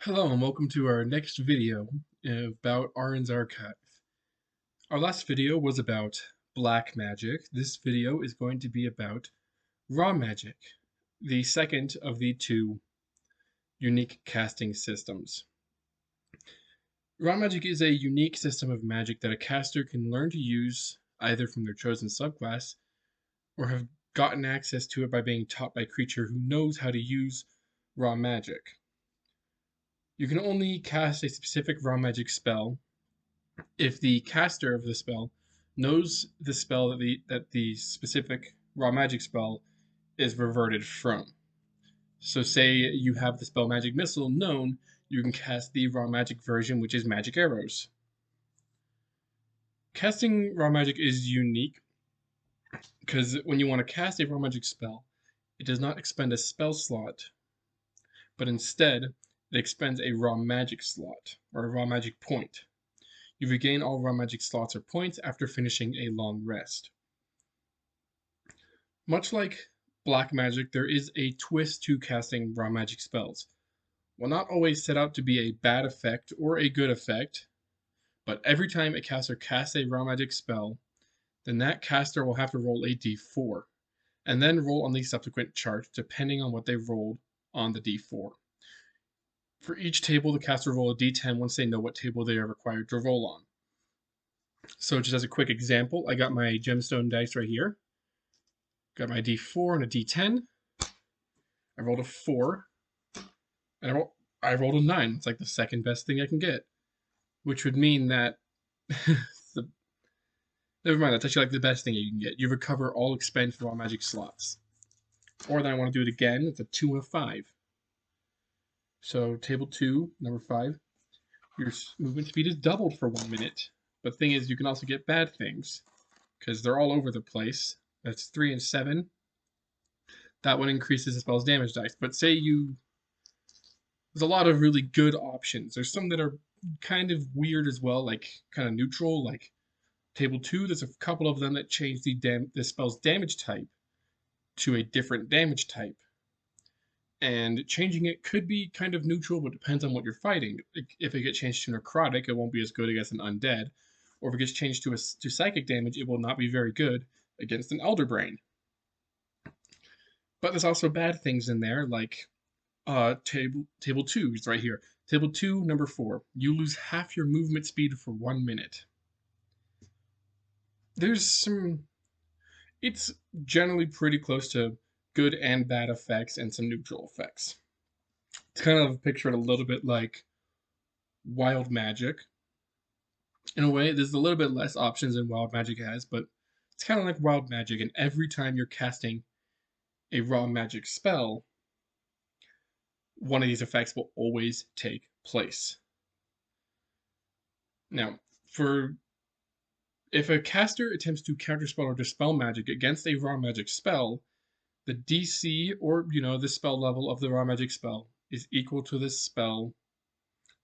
Hello and welcome to our next video about Arin's Archive. Our last video was about black magic. This video is going to be about raw magic, the second of the two unique casting systems. Raw magic is a unique system of magic that a caster can learn to use either from their chosen subclass or have gotten access to it by being taught by a creature who knows how to use raw magic. You can only cast a specific raw magic spell if the caster of the spell knows the spell that the specific raw magic spell is reverted from. So say you have the spell Magic Missile known, you can cast the raw magic version, which is Magic Arrows. Casting raw magic is unique because when you want to cast a raw magic spell, it does not expend a spell slot, but instead it expends a raw magic slot or a raw magic point. You regain all raw magic slots or points after finishing a long rest. Much like black magic, there is a twist to casting raw magic spells. While not always set out to be a bad effect or a good effect, but every time a caster casts a raw magic spell, then that caster will have to roll a d4, and then roll on the subsequent chart depending on what they rolled on the d4. For each table, the caster will roll a d10 once they know what table they are required to roll on. So just as a quick example, I got my gemstone dice right here. Got my d4 and a d10. I rolled a 4, and I rolled a 9. It's like the second best thing I can get, which would mean that the, never mind. That's actually like the best thing you can get. You recover all expend for all magic slots. Or then I want to do it again. It's a 2 and a 5. So table 2, number 5. Your movement speed is doubled for 1 minute. But the thing is, you can also get bad things because they're all over the place. That's 3 and 7. That one increases the spell's damage dice. But say there's a lot of really good options. There's some that are kind of weird as well, like kind of neutral, like table 2. There's a couple of them that change the spell's damage type to a different damage type. And changing it could be kind of neutral, but depends on what you're fighting. If it gets changed to necrotic, it won't be as good against an undead. Or if it gets changed to psychic damage, it will not be very good against an elder brain. But there's also bad things in there, like table 2 is right here. Table 2, number 4. You lose half your movement speed for 1 minute. It's generally pretty close to good and bad effects and some neutral effects. It's kind of pictured a little bit like wild magic. In a way, there's a little bit less options than wild magic has, but it's kind of like wild magic, and every time you're casting a raw magic spell, one of these effects will always take place. Now, if a caster attempts to counterspell or dispel magic against a raw magic spell, the DC or the spell level of the raw magic spell is equal to the spell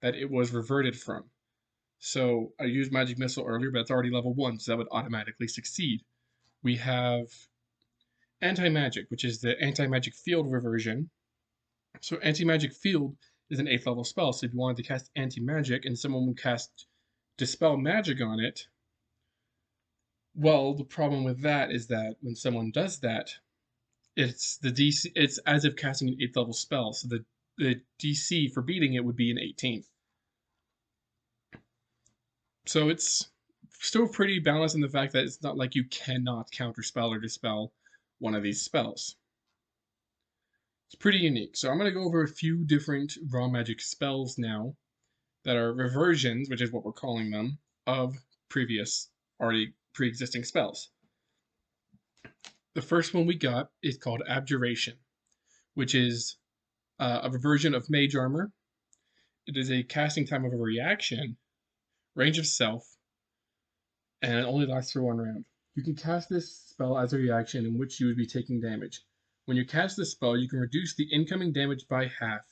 that it was reverted from. So I used Magic Missile earlier, but it's already level 1, so that would automatically succeed. We have Anti-Magic, which is the Anti-Magic Field reversion. So Anti-Magic Field is an 8th level spell, so if you wanted to cast Anti-Magic and someone would cast Dispel Magic on it, well, the problem with that is that when someone does that, it's as if casting an 8th level spell, so the DC for beating it would be an 18. So it's still pretty balanced in the fact that it's not like you cannot counterspell or dispel one of these spells. It's pretty unique. So I'm going to go over a few different raw magic spells now that are reversions, which is what we're calling them, of already pre-existing spells. The first one we got is called Abjuration, which is a reversion of Mage Armor. It is a casting time of a reaction, range of self, and it only lasts for 1 round. You can cast this spell as a reaction in which you would be taking damage. When you cast this spell, you can reduce the incoming damage by half.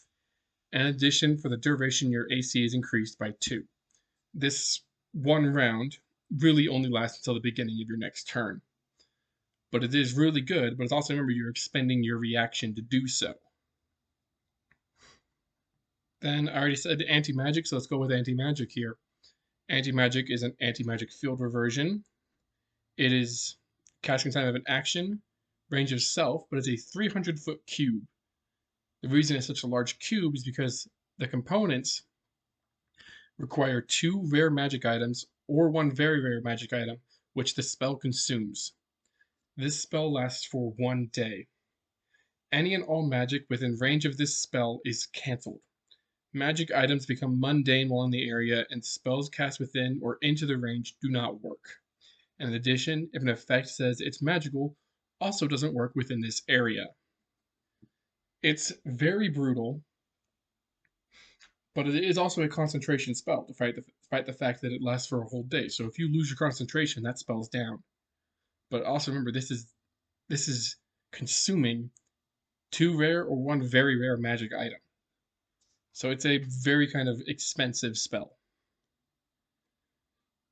In addition, for the duration, your AC is increased by 2. This 1 round really only lasts until the beginning of your next turn. But it is really good, but it's also, remember, you're expending your reaction to do so. Then I already said anti-magic, so let's go with anti-magic here. Anti-magic is an anti-magic field reversion. It is casting time of an action, range of self, but it's a 300-foot cube. The reason it's such a large cube is because the components require 2 rare magic items or 1 very rare magic item, which the spell consumes. This spell lasts for 1 day. Any and all magic within range of this spell is cancelled. Magic items become mundane while in the area, and spells cast within or into the range do not work. And in addition, if an effect says it's magical, also doesn't work within this area. It's very brutal, but it is also a concentration spell, despite the fact that it lasts for a whole day. So if you lose your concentration, that spell's down. But also remember, this is consuming 2 rare or 1 very rare magic item. So it's a very kind of expensive spell.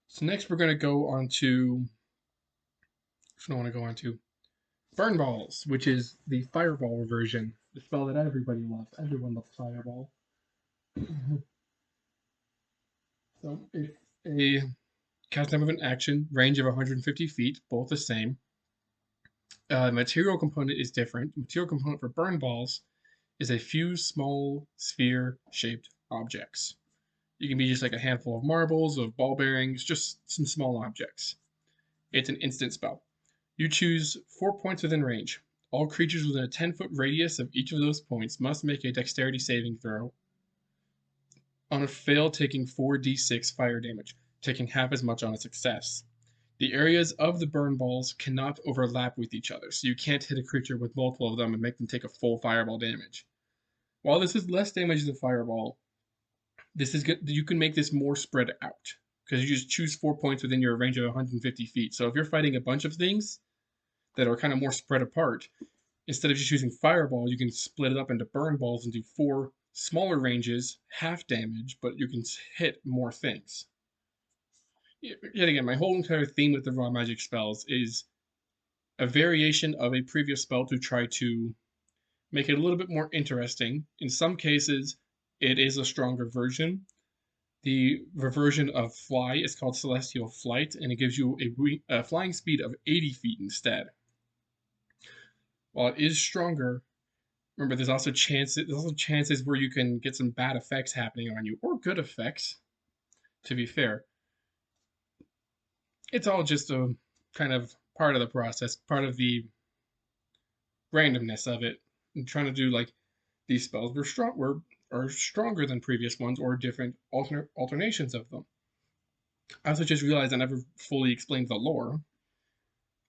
So next we're going to go on to, I want to go on to Burn Balls, which is the Fireball version, the spell that everybody loves. Everyone loves Fireball. So it's a cast time of an action, range of 150 feet, both the same. Material component is different. Material component for Burn Balls is a few small sphere-shaped objects. You can be just like a handful of marbles, of ball bearings, just some small objects. It's an instant spell. You choose 4 points within range. All creatures within a 10-foot radius of each of those points must make a dexterity saving throw. On a fail, taking 4d6 fire damage, taking half as much on a success. The areas of the burn balls cannot overlap with each other, so you can't hit a creature with multiple of them and make them take a full fireball damage. While this is less damage than fireball, this is good. You can make this more spread out because you just choose 4 points within your range of 150 feet. So if you're fighting a bunch of things that are kind of more spread apart, instead of just choosing fireball, you can split it up into burn balls and do 4 smaller ranges, half damage, but you can hit more things. Yet again, my whole entire theme with the raw magic spells is a variation of a previous spell to try to make it a little bit more interesting. In some cases, it is a stronger version. The reversion of Fly is called Celestial Flight, and it gives you a flying speed of 80 feet instead. While it is stronger, remember there's also chances where you can get some bad effects happening on you, or good effects, to be fair. It's all just a kind of part of the process, part of the randomness of it, and trying to do like these spells are stronger than previous ones or different alternations of them. I also just realized I never fully explained the lore.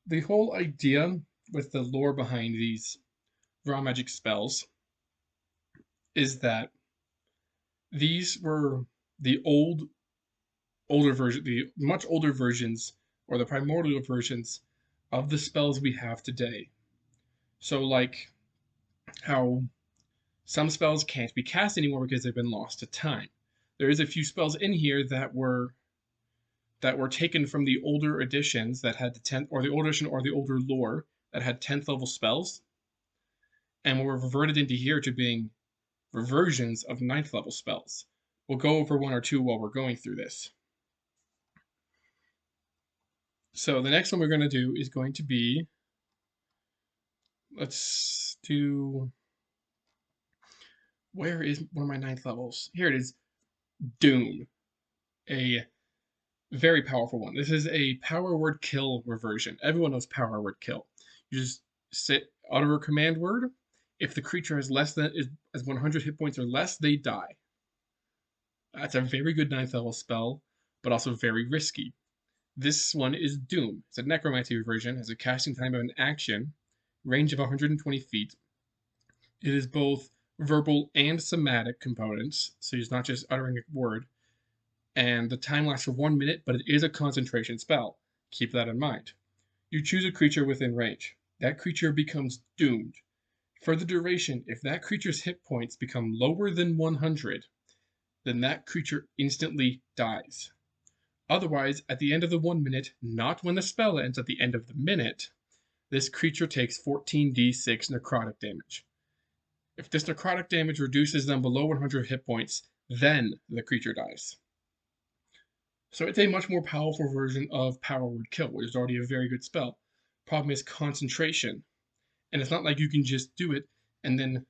The whole idea with the lore behind these raw magic spells is that these were the much older versions or the primordial versions of the spells we have today. So like how some spells can't be cast anymore because they've been lost to time. There is a few spells in here that were taken from the older editions that had the 10th or the older edition or the older lore that had 10th level spells and were reverted into here to being reversions of 9th level spells. We'll go over 1 or 2 while we're going through this. So the next one we're going to do is going to be, let's do, where is one of my 9th levels? Here it is, Doom, a very powerful one. This is a power word kill reversion. Everyone knows power word kill. You just utter a command word. If the creature has 100 hit points or less, they die. That's a very good 9th level spell, but also very risky. This one is Doom. It's a necromancy reversion, has a casting time of an action, range of 120 feet. It is both verbal and somatic components, so it's not just uttering a word. And the time lasts for 1 minute, but it is a concentration spell. Keep that in mind. You choose a creature within range. That creature becomes doomed. For the duration, if that creature's hit points become lower than 100, then that creature instantly dies. Otherwise, at the end of the 1 minute, not when the spell ends, at the end of the minute, this creature takes 14d6 necrotic damage. If this necrotic damage reduces them below 100 hit points, then the creature dies. So it's a much more powerful version of Power Word Kill, which is already a very good spell. Problem is concentration. And it's not like you can just do it and then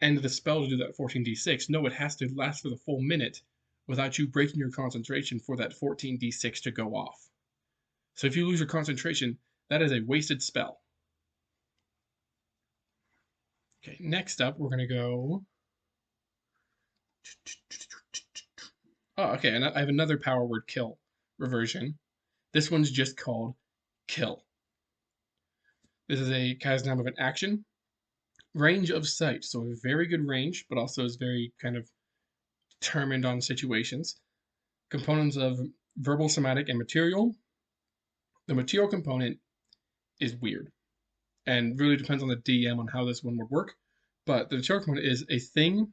end the spell to do that 14d6. No, it has to last for the full minute without you breaking your concentration for that 14d6 to go off. So if you lose your concentration, that is a wasted spell. Okay, next up, we're going to go... Oh, okay, and I have another Power Word Kill reversion. This one's just called Kill. This is a cast name of an action. Range of sight, so a very good range, but also is very kind of determined on situations. Components of verbal, somatic, and material. The material component is weird and really depends on the DM on how this one would work. But the material component is a thing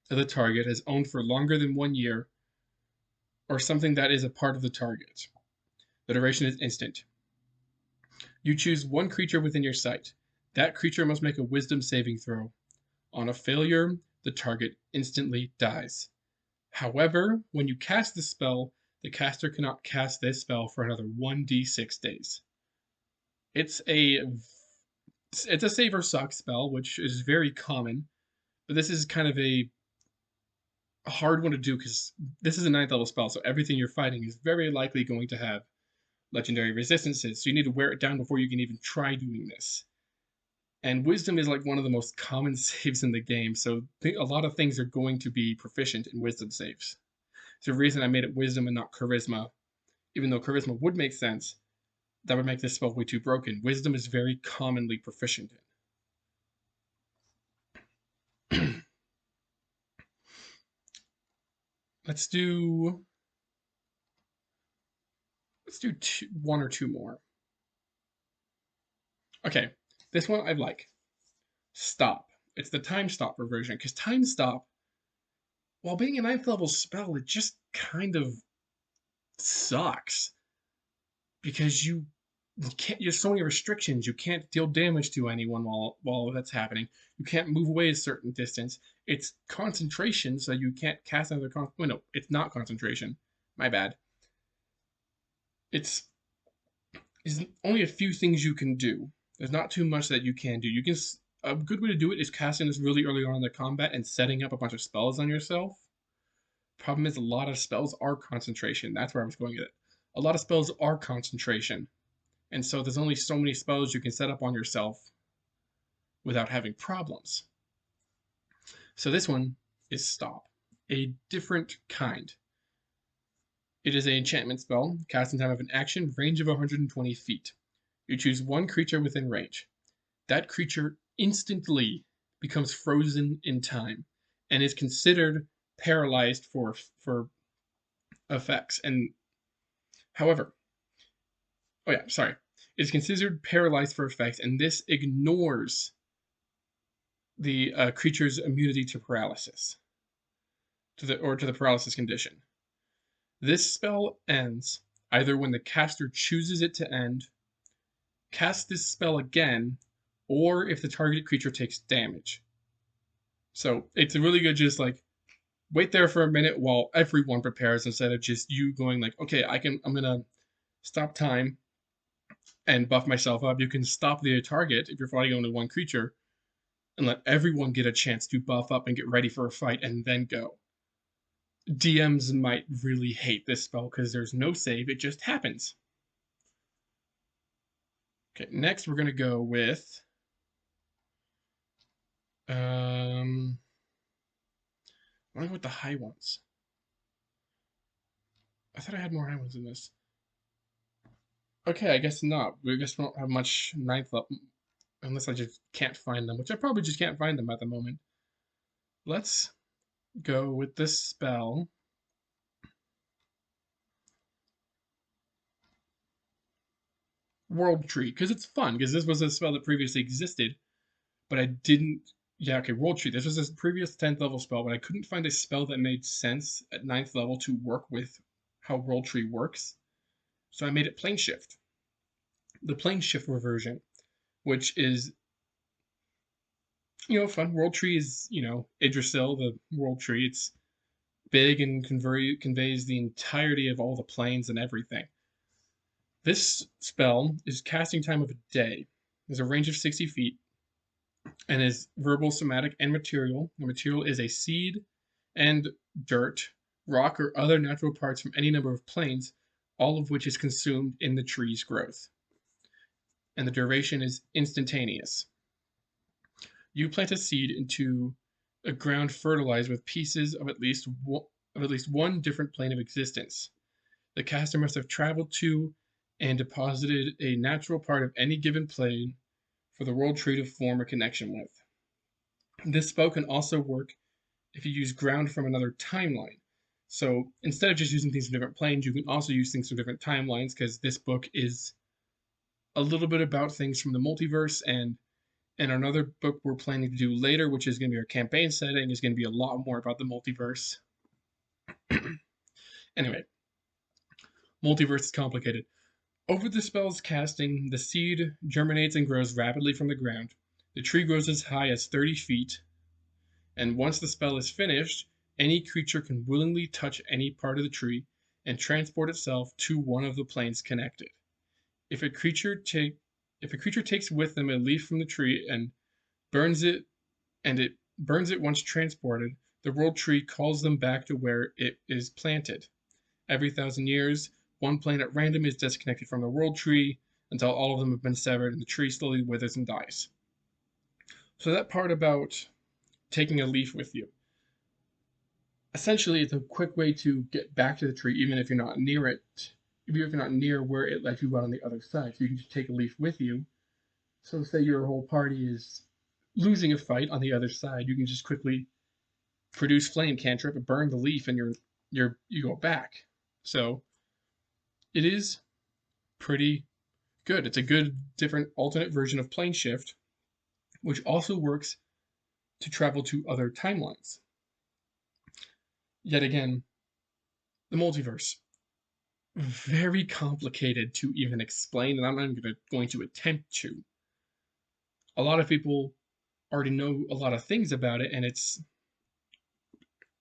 that the target has owned for longer than 1 year or something that is a part of the target. The duration is instant. You choose one creature within your sight. That creature must make a wisdom saving throw. On a failure, the target instantly dies. However, when you cast the spell, the caster cannot cast this spell for another 1d6 days. It's a save or suck spell, which is very common, but this is kind of a hard one to do because this is a 9th level spell, so everything you're fighting is very likely going to have legendary resistances, so you need to wear it down before you can even try doing this. And wisdom is like one of the most common saves in the game, so a lot of things are going to be proficient in wisdom saves. It's the reason I made it wisdom and not charisma. Even though charisma would make sense, that would make this spell way too broken. Wisdom is very commonly proficient in. Let's do one or two more. Okay, this one I like. Stop. It's the time stop reversion, because time stop, while being a 9th level spell, it just kind of sucks. Because you can't, there's so many restrictions. You can't deal damage to anyone while that's happening. You can't move away a certain distance. It's concentration, so you can't cast another no, it's not concentration. My bad. It's only a few things you can do. There's not too much that you can do. A good way to do it is casting this really early on in the combat and setting up a bunch of spells on yourself. Problem is, a lot of spells are concentration. That's where I was going with it. A lot of spells are concentration. And so there's only so many spells you can set up on yourself without having problems. So this one is Stop, a different kind. It is an enchantment spell, cast in time of an action, range of 120 feet. You choose one creature within range. That creature instantly becomes frozen in time and is considered paralyzed for effects. And however, it is considered paralyzed for effects, and this ignores the creature's immunity to paralysis, to the paralysis condition. This spell ends either when the caster chooses it to end, casts this spell again, or if the targeted creature takes damage. So it's really good just like wait there for a minute while everyone prepares instead of just you going like, okay, I'm gonna stop time and buff myself up. You can stop the target if you're fighting only one creature and let everyone get a chance to buff up and get ready for a fight and then go. DMs might really hate this spell because there's no save, it just happens. Okay, next we're going to go with I want to go with the high ones. I thought I had more high ones in this. Okay, I guess not. We just don't have much 9th level unless I just can't find them, which I probably just can't find them at the moment. Let's go with this spell. World Tree, because it's fun, because this was a spell that previously existed, but I didn't. Yeah, okay, World Tree. This was a previous 10th level spell, but I couldn't find a spell that made sense at 9th level to work with how World Tree works. So I made it Plane Shift. The Plane Shift reversion, which is fun. World Tree is, Yggdrasil, the World Tree. It's big and conveys the entirety of all the planes and everything. This spell is casting time of a day. There's a range of 60 feet and is verbal, somatic, and material. The material is a seed and dirt, rock, or other natural parts from any number of planes, all of which is consumed in the tree's growth. And the duration is instantaneous. You plant a seed into a ground fertilized with pieces of at least one different plane of existence. The caster must have traveled to and deposited a natural part of any given plane for the world tree to form a connection with. This spell can also work if you use ground from another timeline. So instead of just using things from different planes, you can also use things from different timelines, because this book is a little bit about things from the multiverse, and another book we're planning to do later, which is going to be our campaign setting, is going to be a lot more about the multiverse. Anyway, multiverse is complicated. Over the spell's casting, the seed germinates and grows rapidly from the ground. The tree grows as high as 30 feet, and once the spell is finished, any creature can willingly touch any part of the tree and transport itself to one of the planes connected. If a creature takes with them a leaf from the tree and burns it, once transported, the world tree calls them back to where it is planted. Every 1,000 years, one plane at random is disconnected from the world tree until all of them have been severed and the tree slowly withers and dies. So that part about taking a leaf with you. Essentially, it's a quick way to get back to the tree, even if you're not near it, even if you're not near where it left you out on the other side. So you can just take a leaf with you. So say your whole party is losing a fight on the other side, you can just quickly produce flame cantrip and burn the leaf, and you go back. So it is pretty good. It's a good different alternate version of plane shift, which also works to travel to other timelines. Yet again, the multiverse. Very complicated to even explain, and I'm not even going to attempt to. A lot of people already know a lot of things about it, and it's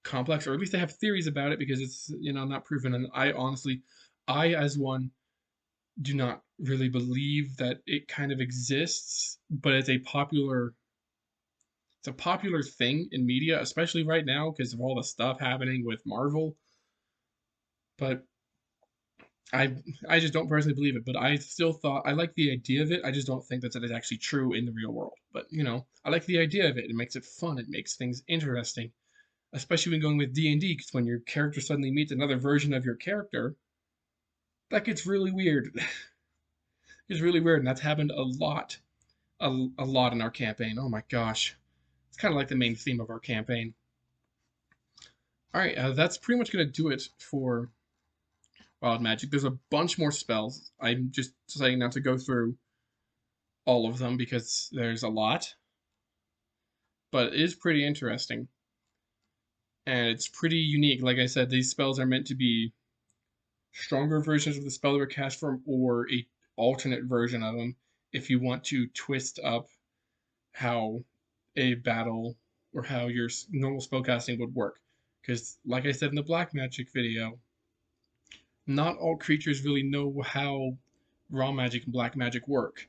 complex, or at least they have theories about it, because it's not proven. And I as one do not really believe that it kind of exists, but it's a popular thing in media, especially right now because of all the stuff happening with Marvel. But I just don't personally believe it. But I still thought I like the idea of it. I just don't think that is actually true in the real world. But I like the idea of it. It makes it fun. It makes things interesting, especially when going with D&D, because when your character suddenly meets another version of your character, that gets really weird. It's really weird, and that's happened a lot, a lot in our campaign. Oh my gosh. It's kind of like the main theme of our campaign. All right, that's pretty much going to do it for Wild Magic. There's a bunch more spells. I'm just deciding not to go through all of them because there's a lot, but it is pretty interesting. And it's pretty unique. Like I said, these spells are meant to be stronger versions of the spell they were cast from, or a alternate version of them if you want to twist up how a battle or how your normal spellcasting would work. Because, like I said in the Black Magic video, not all creatures really know how raw magic and black magic work.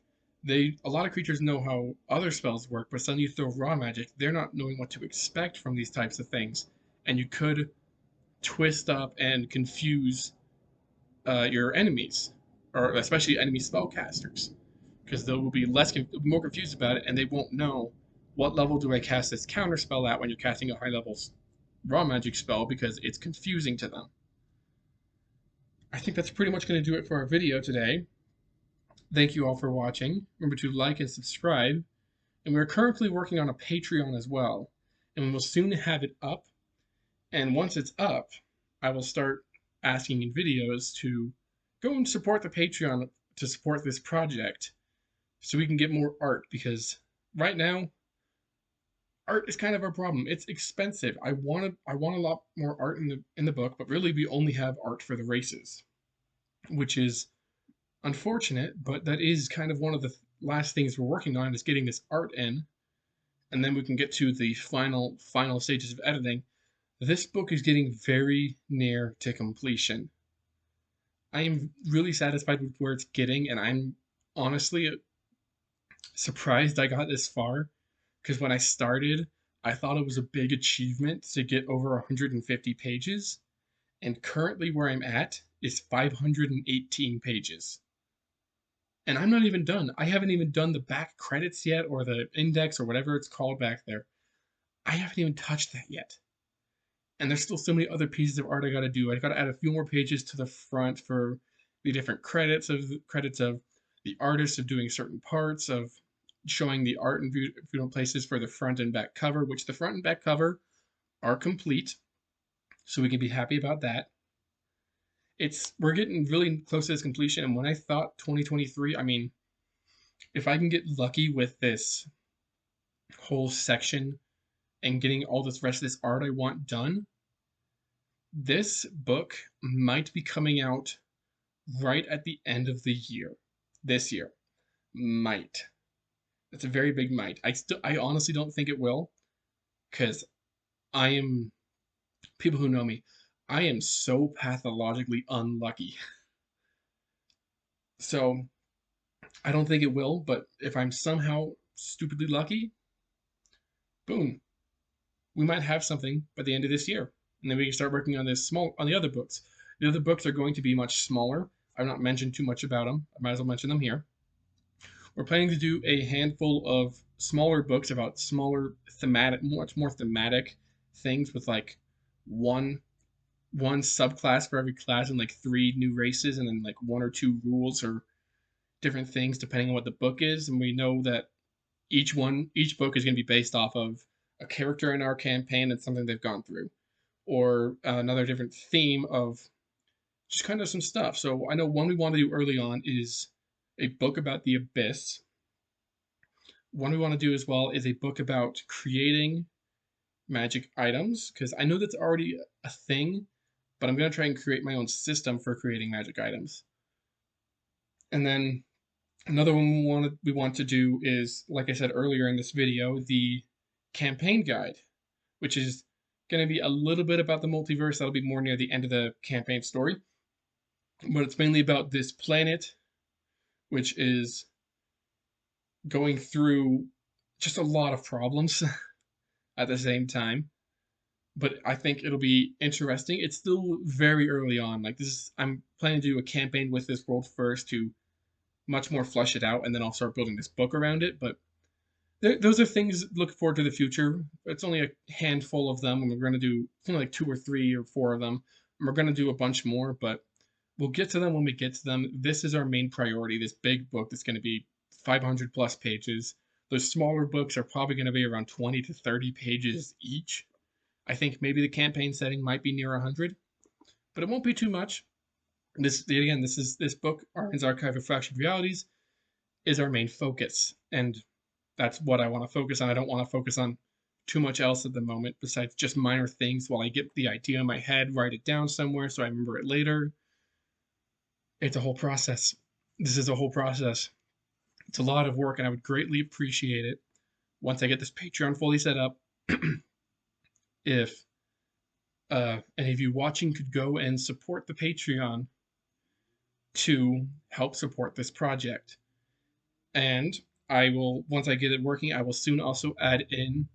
A lot of creatures know how other spells work, but suddenly you throw raw magic, they're not knowing what to expect from these types of things, and you could twist up and confuse your enemies, or especially enemy spellcasters, because they will be more confused about it, and they won't know what level do I cast this counter spell at when you're casting a high level raw magic spell, because it's confusing to them. I think that's pretty much going to do it for our video today. Thank you all for watching. Remember to like and subscribe. And we're currently working on a Patreon as well, and we will soon have it up. And once it's up, I will start asking in videos to go and support the Patreon to support this project so we can get more art, because right now art is kind of our problem. It's expensive. I want a lot more art in the book, but really we only have art for the races, which is unfortunate, but that is kind of one of the last things we're working on, is getting this art in, and then we can get to the final stages of editing. This book is getting very near to completion. I am really satisfied with where it's getting, and I'm honestly surprised I got this far, because when I started, I thought it was a big achievement to get over 150 pages, and currently where I'm at is 518 pages. And I'm not even done. I haven't even done the back credits yet, or the index, or whatever it's called back there. I haven't even touched that yet. And there's still so many other pieces of art I gotta do. I gotta add a few more pages to the front for the different credits of the artist of doing certain parts, of showing the art in beautiful places for the front and back cover, which the front and back cover are complete, so we can be happy about that. We're getting really close to this completion, and when I thought 2023, I mean, if I can get lucky with this whole section and getting all this rest of this art I want done, this book might be coming out right at the end of the year. This year. Might. It's a very big might. I honestly don't think it will, because I am, people who know me, I am so pathologically unlucky. So I don't think it will, but if I'm somehow stupidly lucky, boom, we might have something by the end of this year. And then we can start working on on the other books. The other books are going to be much smaller. I've not mentioned too much about them. I might as well mention them here. We're planning to do a handful of smaller books about smaller much more thematic things, with like one one subclass for every class, and like 3 new races, and then like 1 or 2 rules or different things depending on what the book is. And we know that each book is going to be based off of a character in our campaign and something they've gone through, or another different theme of just kind of some stuff. So I know one we want to do early on is a book about the abyss. One we want to do as well is a book about creating magic items, because I know that's already a thing, but I'm going to try and create my own system for creating magic items. And then another one we want to do is, like I said earlier in this video, the campaign guide, which is going to be a little bit about the multiverse. That'll be more near the end of the campaign story. But it's mainly about this planet, which is going through just a lot of problems at the same time. But I think it'll be interesting. It's still very early on. I'm planning to do a campaign with this world first to much more flesh it out, and then I'll start building this book around it. But those are things look forward to the future. It's only a handful of them, and we're going to do only like 2 or 3 or 4 of them. And we're going to do a bunch more, but we'll get to them when we get to them. This is our main priority, this big book that's going to be 500 plus pages. Those smaller books are probably going to be around 20 to 30 pages each. I think maybe the campaign setting might be near 100, but it won't be too much. This book, Armin's Archive of Fractured Realities, is our main focus, and that's what I want to focus on. I don't want to focus on too much else at the moment besides just minor things while I get the idea in my head, write it down somewhere so I remember it later. It's a whole process. This is a whole process. It's a lot of work, and I would greatly appreciate it once I get this Patreon fully set up. If any of you watching could go and support the Patreon to help support this project. And I will, once I get it working, I will soon also add in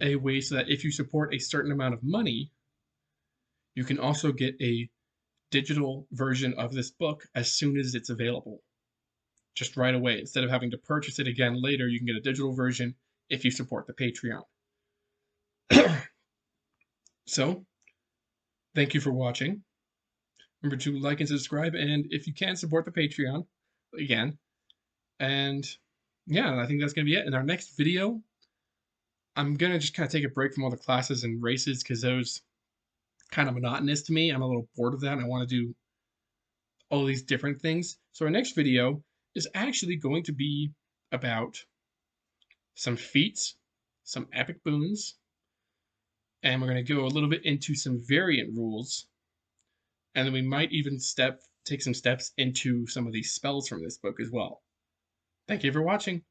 a way so that if you support a certain amount of money, you can also get a digital version of this book as soon as it's available. Just right away. Instead of having to purchase it again later, you can get a digital version if you support the Patreon. So, thank you for watching. Remember to like and subscribe, and if you can, support the Patreon again. And yeah, I think that's going to be it. In our next video, I'm going to just kind of take a break from all the classes and races, because those kind of monotonous to me. I'm a little bored of that, and I want to do all these different things. So our next video is actually going to be about some feats, some epic boons, and we're going to go a little bit into some variant rules, and then we might even take some steps into some of these spells from this book as well. Thank you for watching.